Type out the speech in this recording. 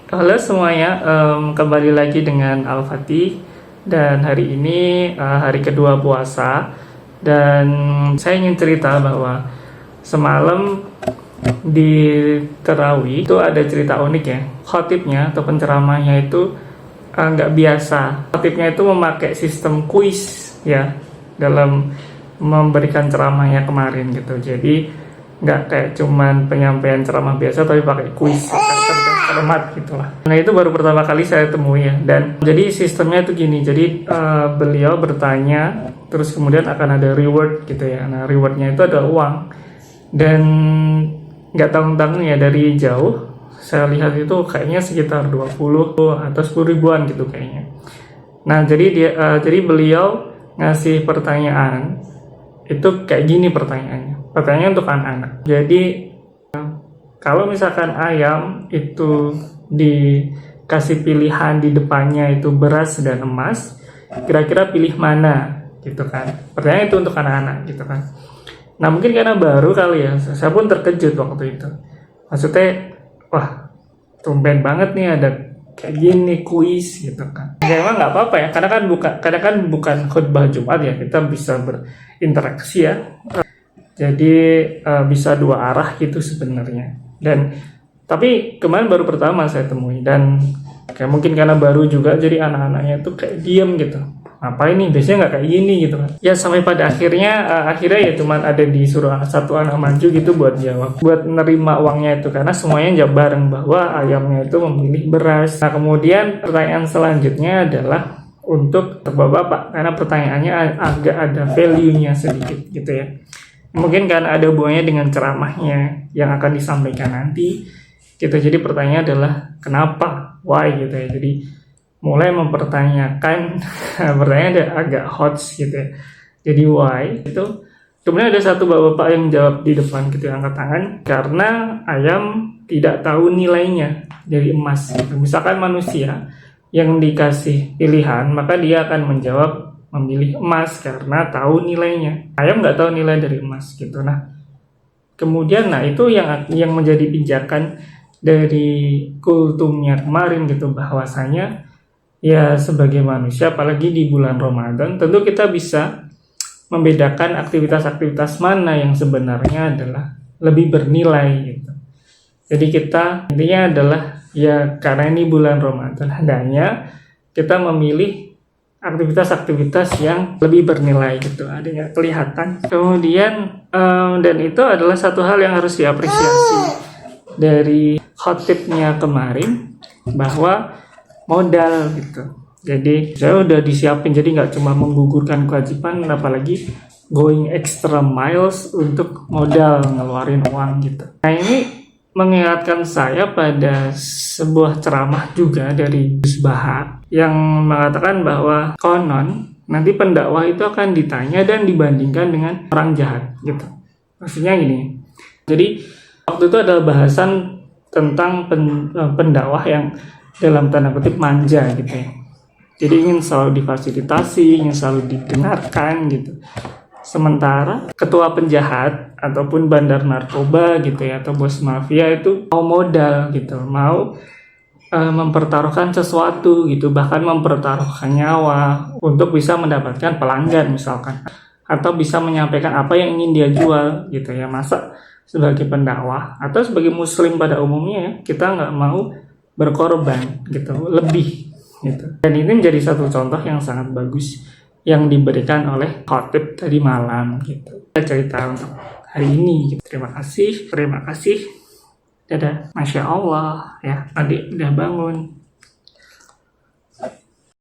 Halo semuanya, kembali lagi dengan Al-Fatih. Dan hari ini hari kedua puasa. Dan saya ingin cerita bahwa semalam di Tarawih itu ada cerita unik ya. Khatibnya atau penceramahnya itu nggak biasa. Khatibnya itu memakai sistem kuis ya dalam memberikan ceramahnya kemarin gitu. Jadi nggak kayak cuman penyampaian ceramah biasa, tapi pakai kuis cermat gitulah. Nah itu baru pertama kali saya temui ya. Dan jadi sistemnya itu gini. Jadi beliau bertanya, terus kemudian akan ada reward gitu ya. Nah rewardnya itu ada uang. Dan nggak tanggung-tanggung ya, dari jauh saya lihat itu kayaknya sekitar 20 atau 10 ribuan gitu kayaknya. Nah jadi beliau ngasih pertanyaan itu kayak gini pertanyaannya. Pertanyaannya untuk anak-anak. Jadi kalau misalkan ayam itu dikasih pilihan di depannya itu beras dan emas, kira-kira pilih mana gitu kan. Pertanyaan itu untuk anak-anak gitu kan. Nah mungkin karena baru kali ya, saya pun terkejut waktu itu. Maksudnya, wah tumben banget nih ada kayak gini kuis gitu kan. Ya emang nggak apa-apa ya, karena kan bukan khutbah Jumat ya, kita bisa berinteraksi ya. Jadi bisa dua arah gitu sebenarnya. Dan tapi kemarin baru pertama saya temui, dan kayak mungkin karena baru juga, jadi anak-anaknya tuh kayak diem gitu. Apa ini biasanya nggak kayak gini gitu kan. Ya sampai pada akhirnya ya cuman ada disuruh satu anak maju gitu buat jawab, buat nerima uangnya itu, karena semuanya jawab bareng bahwa ayamnya itu memilih beras. Nah kemudian pertanyaan selanjutnya adalah untuk bapak-bapak, karena pertanyaannya agak ada value-nya sedikit gitu ya. Mungkin kan ada hubungannya dengan ceramahnya yang akan disampaikan nanti gitu. Jadi pertanyaannya adalah kenapa, why gitu ya. Jadi mulai mempertanyakan pertanyaan agak hot gitu ya. Jadi why itu. Kemudian ada satu bapak-bapak yang jawab di depan gitu, angkat tangan, karena ayam tidak tahu nilainya dari emas gitu. Misalkan manusia yang dikasih pilihan, maka dia akan menjawab memilih emas karena tahu nilainya. Ayam nggak tahu nilai dari emas gitu. Nah kemudian itu yang menjadi pijakan dari kultumnya kemarin gitu, bahwasanya ya sebagai manusia apalagi di bulan Ramadan, tentu kita bisa membedakan aktivitas-aktivitas mana yang sebenarnya adalah lebih bernilai gitu. Jadi kita intinya adalah ya karena ini bulan Ramadan, hendaknya kita memilih aktivitas-aktivitas yang lebih bernilai gitu, adanya kelihatan. Kemudian dan itu adalah satu hal yang harus diapresiasi dari khotibnya kemarin, bahwa modal gitu. Jadi saya udah disiapin, jadi nggak cuma menggugurkan kewajiban, apalagi going extra miles untuk modal ngeluarin uang gitu. Nah ini mengingatkan saya pada sebuah ceramah juga dari Gus Baha yang mengatakan bahwa konon nanti pendakwah itu akan ditanya dan dibandingkan dengan orang jahat gitu. Maksudnya gini. Jadi waktu itu ada bahasan tentang pendakwah yang dalam tanda kutip manja gitu ya. Jadi ingin selalu difasilitasi, ingin selalu didengarkan gitu. Sementara ketua penjahat ataupun bandar narkoba gitu ya, atau bos mafia itu mau modal gitu, mau mempertaruhkan sesuatu gitu, bahkan mempertaruhkan nyawa untuk bisa mendapatkan pelanggan misalkan, atau bisa menyampaikan apa yang ingin dia jual gitu ya. Masa sebagai pendakwah atau sebagai muslim pada umumnya ya, kita nggak mau berkorban gitu lebih gitu. Dan ini menjadi satu contoh yang sangat bagus yang diberikan oleh khotib tadi malam gitu. Cerita untuk hari ini gitu. Terima kasih. Dadah. Masya Allah ya, adik udah bangun.